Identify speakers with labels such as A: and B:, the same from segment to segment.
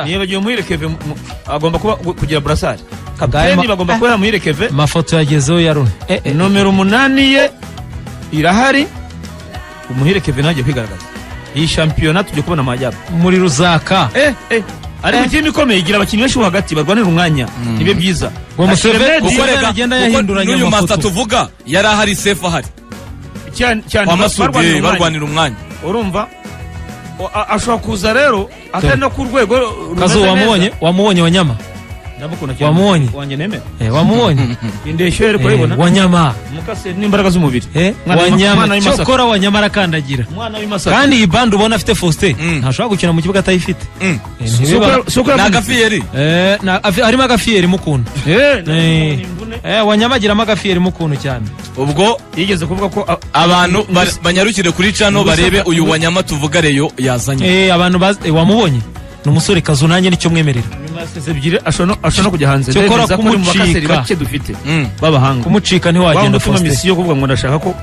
A: niyo bagiye muhire Keve agomba kuba kugira brassard kapiteni bagomba kuba muhire Keve
B: amafoto yagezeho yarone
A: nomero 8 ye irahari umuhire Keve nagiye kwigaragaza iyi championnat tujye kubona amajyabo
B: muri Ruzaka
A: ariko ikindi ikomeye igira abakinnyi benshi hagati barwanira umwanya nibe byiza
B: ngo Museveni agenda yahinduranya
C: n'uyu masta tuvuga yari ahari safe ahari cyane barwanira umwanya
A: urumva ashobora kuza rero atari no ku rwego
B: kazo wamubonye Wanyama wamubonye
A: wanjye neme
B: wamubonye
A: indeshyo rero kubona
B: Wanyama
A: mukase n'imbaraga z'umubiri
B: Wanyama cyokora Wanyama arakandagira kandi iyi band ubona afite Faustin ntashobora gukina mu kibuga atayifite
C: na Gafiyeri
B: harimo Gafiyeri mukunda Wanyama agira Gafiyeri mukuntu cyane
C: ubwo
A: yigeze kuvuga ko
C: abantu banyarukire kuri cano barebe uyu Wanyama tuvuga reyo yazanye
B: abantu wamubonye numusore kazo nanjye nicyo mwemerera
A: ashobora kujya hanze
B: cyokora kumucika
A: bake dufite babahanga
B: kumucika ntiwagenda
A: Faustin misiyo kuvuga ngo ndashaka ko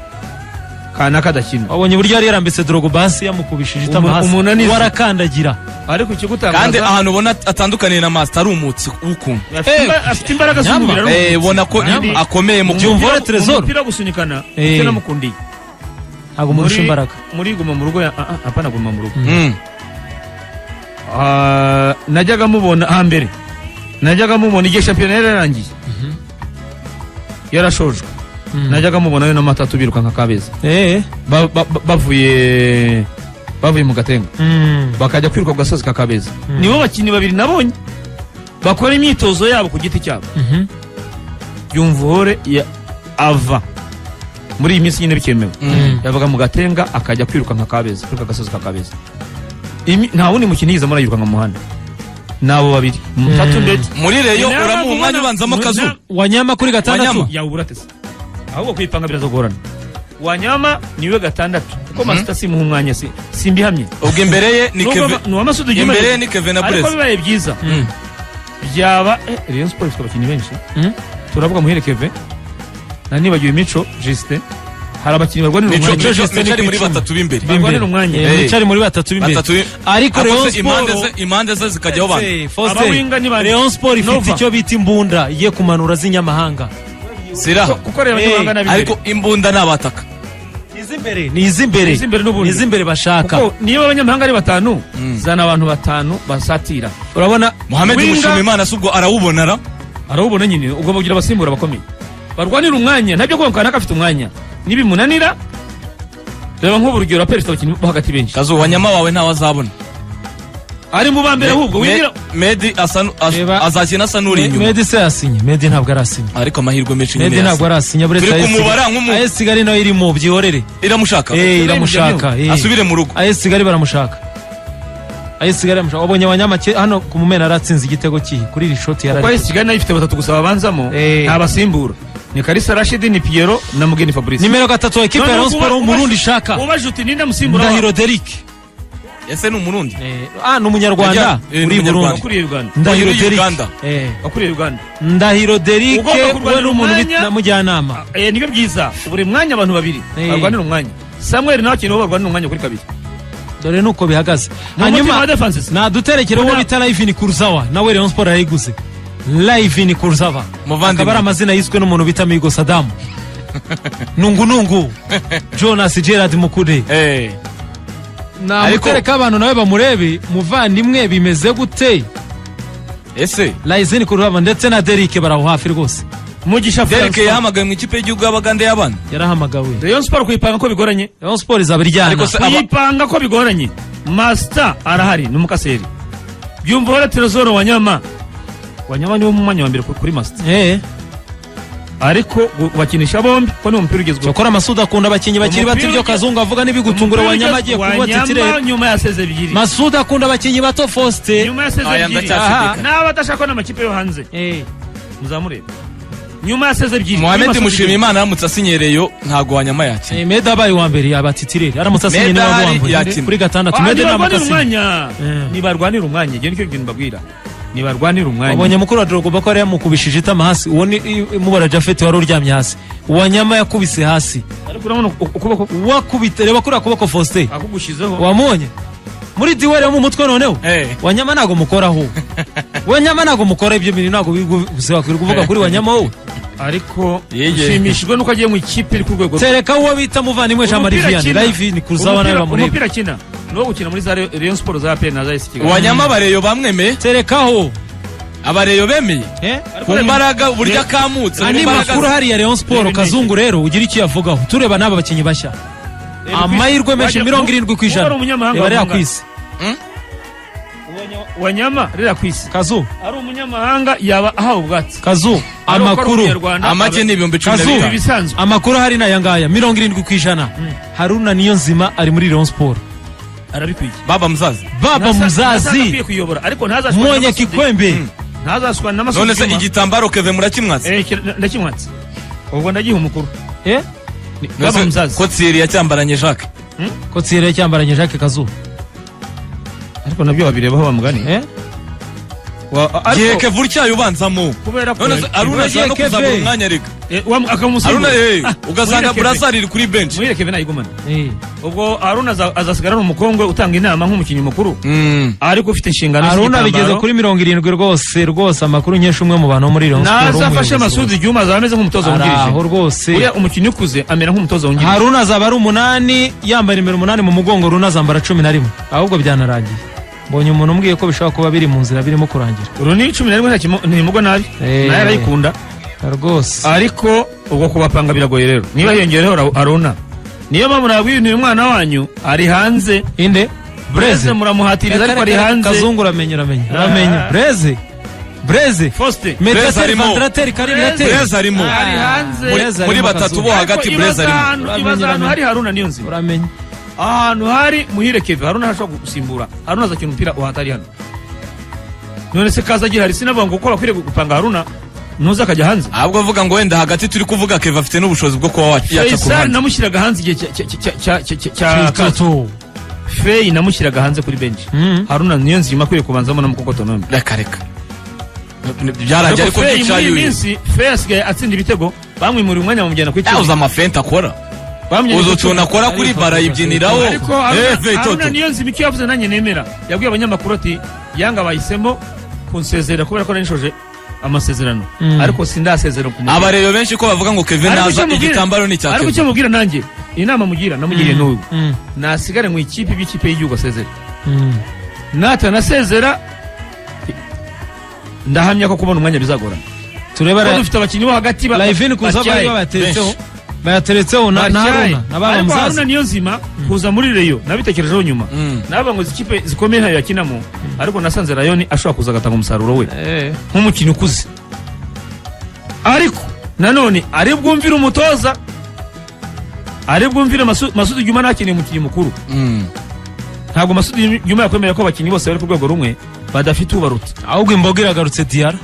A: kana kadakina
B: wabonye buryo yari yarambitse Drogba yamukubishije itamahasi warakandagira
C: ariko ikigutangaza kandi ahantu ubona atandukaniye na master ari umutsi ukuntu
A: afite imbaraga z'umubiri
C: ubona ko akomeye mu
B: byumvore Trezor
A: umupira gusunikana cyo namukundiye
B: ntago murusha imbaraga
A: muri guma mu rugo apana guma mu rugo najyaga mubona hambere najyaga mubona igihe championnat yarangiye yarashojwe najyaga mubona yo n'amatatu biruka nka Kabeza bavuye mu Gatenga bakajya kwiruka ku gasozi ka Kabeza nibo bakinnyi babiri nabonye bakora imyitozo yabo ku giti cyabo Byumvuhore ava muri iyi minsi nyine bikemewe yavaga mu Gatenga akajya kwiruka nka Kabeza kwiruka gasozi ka Kabeza nta wundi mukinnyi yiza muri yiruka nka muhanda nabo babiri mutatu ndetse
C: muri reyo uramuha umwanya ubanzamo Kazu
B: Wanyama kuri gatandatu
A: yawubura tese ahubwo kwipanga birazogorana Wanyama niwe gatandatu kuko Master simuha umwanya simbihamye
C: ubwo imbere ye ni Keve
A: imbere
C: ye ni Keve na Brez
A: ariko bibaye byiza byaba Rayon Sport ifite abakinnyi benshi turavuga muhere Keve nibagiwe Mico Justin hari abakinnyi barwanira
C: umwanya Justin muri batatu b'imbere
A: barwanira umwanya
B: Mico muri batatu b'imbere ariko Rayon Sport
C: impande ze zikajyaho
B: bana Rayon Sport ifite icyo bita imbunda ye kumanura z'inyamahanga
C: Siraha ariko imbunda nabataka
B: ni izimbere bashaka
A: kuko niba abanyamahanga ari batanu zana abantu batanu basatira
B: urabona
C: Mohamed Mushimimana subwo
A: arawubona nyine ubwo bagira abasimbura bakomeye barwanira umwanya nabyo ko kanaka afite umwanya nibimunanira reba nk'uburugero aperista abakinnyi bo hagati benshi
C: Kazo Wanyama wawe ntawe azabona
A: ari mu bambere ahubwo wingira
C: Medi azakina asa n'uri inyuma
B: Medi se yasinye Medi ntabwo arasinye
C: ariko amahirwe menshi
B: nyine Medi ntabwo arasinye buretse AS Kigali nayo iri mu byihorere
C: iramushaka asubire mu rugo
B: AS Kigali baramushaka AS Kigali baramushaka wabonye Wanyama hano ku Mumena aratsinze igitego kihi kuri iri shoti yarari
A: AS Kigali nayo ifite batatu gusa babanzamo ntabasimbura ni Kalisa Rashid ni Piero na Mugeni Fabrice
B: nimero 3 wa equipe ya Rayon Sport umurundi shaka
A: ubajuti ninde musimbura
B: Ndahiro Derrick
C: ese ni umurundi
B: ni umunyarwanda uri Burundi
A: akuriye Uganda
B: Ndahiro Derrick
A: akuriye Uganda
B: Ndahiro Derrick we n'umuntu bita mujyanama
A: nibe byiza buri mwanya abantu babiri barwanira umwanya Samuel nawe kintu barwanira umwanya kuri kabiri
B: dore nuko bihagaze hanyuma naduterekere uwo bita Live ni Kurzawa nawe Rayon Sport yayiguze Live ni Kurzawa akaba ari amazina yiswe n'umuntu bita Migo Saddam Nungu Jonas Gerard Mukude namutereka abantu nawe bamurebe muvandimwe bimeze gute
C: ese
B: Live ni Kurzawa ndetse na Derrick baraho hafi rwose
A: Mugisha
C: Derrick yahamagaye mu ikipe y'igihugu y'Abagande y'abana
B: yarahamagawe
A: Rayon Sport kuyipanga ko bigoranye
B: Rayon Sport izabiryana
A: kuyipanga ko bigoranye Master arahari n'umukaseri Byumvuhore Trezor Wanyama niwo mu mwanya wa mbere kuri Master ariko bakinisha bombi ko ni umupira ugezweho
B: cyokora Masud akunda abakinnyi bakiri bato ibyo Kazungu avuga n'ibigutungura Wanyama agiye kuba titire
A: nyuma yaseze ebyiri
B: Masud akunda abakinnyi bato Faustin
A: nyuma yaseze ebyiri n'abadashaka n'amakipe yo hanze muzamurebe nyuma yaseze ebyiri
C: Mohamed Mushimimana aramutse asinyereyo ntago Wanyama yakina
B: Meda abaye wa mbere yabatitire aramutse asinye niwe wambaye kuri gatandatu Meda
A: nibarwanira umwanya igihe nicyo kintu mbabwira nibarwanira umwanya
B: wabonye mukuru wa Drogba ko yamukubishije itama hasi uwo ni Mubara Jafet wari uryamye hasi Wanyama yakubise hasi
A: ariko urabona ukuboko
B: wakubite reba kuri akuboko Faustin
A: akugushizeho
B: wamubonye muri duel yo mu mutwe noneho Wanyama nago mukoraho Wanyama nago mukora ibyo bintu nago bigusaba kuvuga kuri Wanyama wowe
A: ariko ushimishijwe nuko agiye mu ikipe iri ku rwego
B: tereka uwo bita muvandimwe Jean Marie Vianney live ni kuzawa nawe bamureba
A: umupira kina no gukina muri za Rayon Sport za APR na za AS Kigali
C: Wanyama bareyo bamwemeye
B: terekaho
C: abareyo bemeye ku mbaraga burya kamutse
B: ani makuru hari ya Rayon Sport Kazungu rero ugira iki yavugaho tureba naba bakinyi bashya amahirwe menshi 70% reba rya kwisi
A: Wanyama rera kwisi
B: Kazu
A: ari umunyamahanga yaba ahawe ubwatsi
B: Kazu amakuru
C: amake ni 12
B: amakuru hari na yangaya 70% Haruna Niyonzima ari muri Rayon Sport
A: arabikwiye
B: baba muzazi
A: kuyobora ariko ntazashwa
B: mwenye kikwembe
A: ntazashwa n'amasoko
C: none se igitambaro Kevin murakimwatse
A: ndakimwatse ubwo ndagiha umukuru
C: baba muzazi ko Thierry yacyambaranye Jacques
B: ko Thierry yacyambaranye Jacques Kazu
A: ariko nabyo babirebaho bamugani
C: Gihe Kevin cyayo ubanzamo
A: kubera ko
C: Aruna no kuzabura umwanya reka Aruna ugasanga Brazil iri kuri bench
A: mwire Kevin ayigumana ubwo Aruna azasigara n'umukongwe utanga inama nk'umukinyi mukuru ariko ufite inshingano
B: Aruna bigeze kuri 70 rwose amakuru nkesha umwe mu bantu muri Rayon Sport
A: nazafashe Masudi Juma azameze nk'umutoza wungirije
B: aho rwose
A: uriya umukinyi ukuze amera nk'umutoza wungirije
B: Aruna azaba ari 8 yambara imbere 8 mu mugongo Aruna azambara 11 ahubwo byanarangiye mbonye umuntu umbwiye ko bishobora kuba biri mu nzira birimo kurangira
A: Runi 11 ntimugo nabi naye arayikunda
B: rwose
A: ariko ubwo kubapanga biragoye rero niba yongereho Aruna niyo mpamvu nabwiye uyu mwana wanyu ari hanze
B: inde
A: Breze muramuhatiriza ariko ari hanze
B: Kazungu uramenye Breze
A: Foste
B: Mediateur Vandrateur Karinateur
C: Breze arimo
A: ari hanze
C: muri batatu bo hagati Breze arimo
A: ibazano hari Haruna Niyonzima
B: uramenye
A: ahantu hari muhire Kevin Haruna hashobora gusimbura Haruna azakina umupira uhatari hano none se kaza gihari sinavuga ngo uko bakwiriye gupanga Haruna nuza akajya hanze
C: ahubwo avuga ngo wenda hagati turi kuvuga Kevin afite n'ubushobozi bwo kuba yaca ku ruhande
A: namushyiraga hanze igihe cya Kato Fei namushyiraga hanze kuri bench Haruna Niyonzima akwiye kubanzamo na Mukokoto none
C: reka byarajya ariko byicaye uyu
A: Fei asigaye atsinda ibitego bamwimuriye umwanya mu mujyana kwicyo
C: uza amafenta akora uzocuna akora kuri barayibyiniraho
A: Haruna Niyonzima icyo yavuze nanjye nemera yabwiye abanyamakuru ati yanga bayisemo kunsezera kubera ko nanishoje amasezerano ariko sindasezera ku
C: abareyo benshi ko bavuga ngo Kevin naza igitambaro ni cyake
A: ariko cyo mubwira nanjye inama mugira namugiriye n'ubu nasigare mu ikipe y'ikipe y'igihugu asezera natanasezera ndahamya ko kubona umwanya bizagorana
B: tureba
A: dufite abakinnyi bo hagati
B: live kuza bayateretseho na Haruna
A: nababa muzazi Haruna Niyonzima kuza muri Rayon nabitekerejeho nyuma naba ngo ikipe zikomeye hayo yakinamo ariko nasanze Rayon ashobora kuza agatanga umusaruro we nk'umukinnyi ukuze ariko nanone ari bwumvira umutoza ari bwumvira Masudi Juma nakiniye umukinnyi mukuru ntabwo Masudi Juma yakwemera ko abakinnyi bose bari ku rwego rumwe badafite ubaruta
B: ahubwo imboga iragarutse Diarra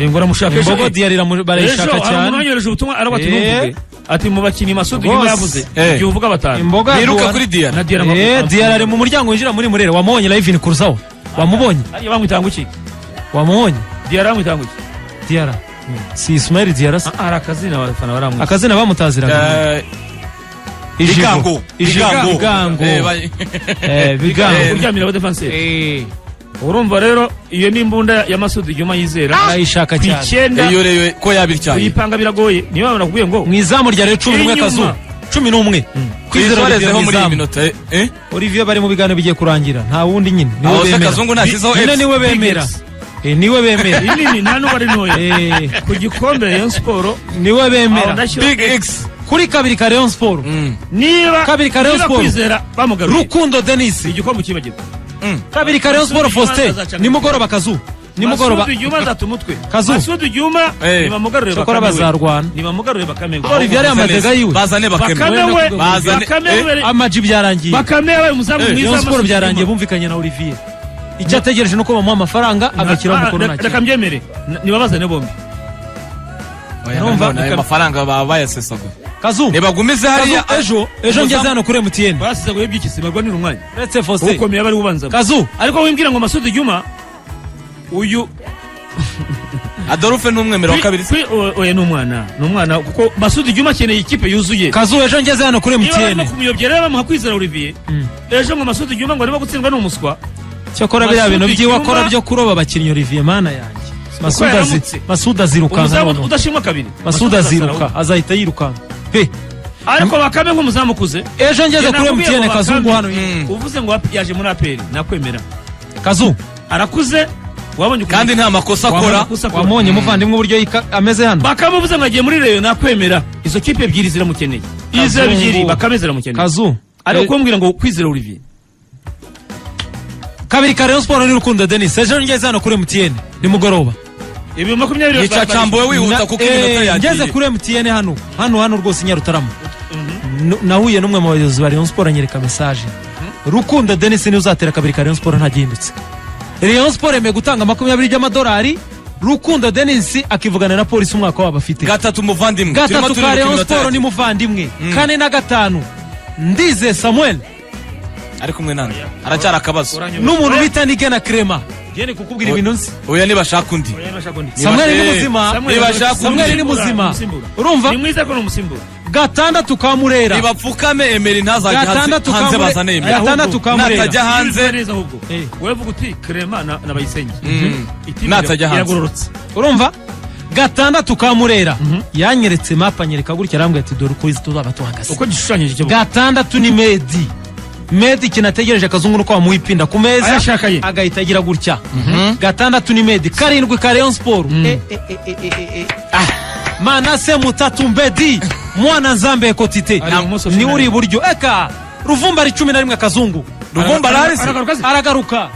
A: ngora mushaka
B: imbogo Diarra barayishaka cyane
A: umunyoreje ubutumwa arabati numvuge ati mu bakinnyi Masudi Juma yavuze igihe uvuga batanu
C: niruka kuri Diarra
B: Diarra ari mu muryango winjira muri Murere wamubonye live ni kuruzaho wamubonye
A: ari bamwitanga iki
B: wamubonye
A: Diarra bamwitanga iki
B: Diarra si Ismail Diarra
A: ara akazina abafana baramu
B: akazina bamutaziraga
C: Bigango
A: uryamira aba defenseur urumva rero iyo ni imbunda ya Masudi Juma yizera
B: ayishaka cyane
C: iyo rero ko yabircyaye
A: uyipanga biragoye niyo bana nakubwiye ngo
B: mwizamu rya rero 11 Kazu 11
C: kwizerezeho muri iyi minota
B: Olivier bari mu biganiro bigiye kurangira nta wundi nyine
C: niwe bemera Kazungu nasizeho
B: niwe bemera niwe bemera
A: inini nta n'ubari ntoya ku gikombe Rayon Sport
B: niwe bemera
C: Big X
B: kuri kabiri ka Rayon Sport
A: niba
B: kabiri ka Rayon Sport
A: kwizera bamugaruye
B: Rukundo Denis
A: igikombe kibagirwa
B: kabiri ka Rayon Sport Faustin nimugoroba Kazu nimugoroba
A: Masudi Juma zatumutwe
B: Kazu
A: Masudi Juma nibamugarure
B: bakora bazarwana
A: nibamugarure bakame
B: Olivier yamatega yiwe
C: bazane
A: bakame
B: amaji byarangiye
A: bakame we muzamu mwiza
B: Rayon Sport byarangiye bumvikanye na Olivier icyo ategereje nuko bamuha amafaranga agakira umukono nacyo
A: reka mbyemere nibabazane bombi
C: urumva amafaranga baba bayasesaga
B: Kazu
C: nibagumize hariya
B: ejo ngeze hano kuri MTN
A: basizaguye by'ikisi barwanira umwanya
B: uretse Faustin
A: ukomeye bari ubanza
B: Kazu
A: ariko wimbwira ngo Masudi Juma uyu
C: Adolphe n'umwemero wa kabiri
A: oya n'umwana kuko Masudi Juma akeneye ikipe yuzuye.
B: Kazu ejo ngeze hano kuri MTN
A: Niba kumuyobya bamuha kwizera Olivier ejo ngo Masudi Juma ngo arimo gutsindwa n'umuswa
B: cyakora bya bintu by'iwakora byo kuroba abakinnyi Olivier mana yanjye Masudi azirukanka
A: udashimwa kabiri
B: Masudi aziruka azahita yirukanka
A: ariko Bakame nk'umuzamu kuze
B: ejo ngeze kuri MTN Kazungu hano
A: uvuze ngo yaje muri APR nakwemera
B: Kazu
A: arakuze wabonye
C: kandi nta makosa akora
B: wamonye muvandimwe uburyo ameze hano
A: Bakame uvuze ngo agiye muri Rayon nakwemera izo kipe ebyiri ziramukeneye izo ebyiri Bakame ziramukeneye
B: Kazu
A: ariko kumbwira ngo kwizera Olivier
B: kabiri ka Rayon Sport ni Rukundo Denis ejo ngeze hano kuri MTN ni mugoroba
A: ibi 20
C: icacambo we wihuta kuko iminota yagiye
B: ngeze kuri MTN hano rwose Nyarutarama nahuye n'umwe mu bayobozi ba Rayon Sport anyereka message Rukundo Denis ni uzatera kabiri ka Rayon Sport ntagindutse Rayon Sport yemeye gutanga 20 by'amadolari Rukundo Denis akivugana na polisi umwaka wabo afite
C: gatatu muvandimwe
B: gatatu ka Rayon Sport ni muvandimwe kane na gatanu Ndize Samuel
C: ariko mwe nande aracyara akabazo
B: n'umuntu bita Nige na Crema yene kukubwira ibintu nsi
C: oya nibashaka undi
B: Samuel ni muzima Samuel ni muzima urumva
A: ni mwiza ko no musimbura
B: gatandatu ka Murera
C: nibapfukame Emery ntazajya hanze bazane Emery
B: gatandatu ka Murera
C: natajya hanze
A: wewe vuga uti Crema na Bayisenge
C: natajya hanze
B: urumva gatandatu ka Murera yanyeretse mapa nyereka gutya arambwe ati dore uko izituzaba tuhagaze
A: uko gishushanyije cyo
B: gatandatu ni Medi kinategereje Kazungu nuko wamuhipinda ku meza agahita agira gutya gatandatu ni Medi karindwi ka Rayon Sport Manase Mutatu Mbedi mwana Nzambe Kotite ni uri buryo eka Ruvumba ari 11 Kazungu
C: Ruvumba aragaruka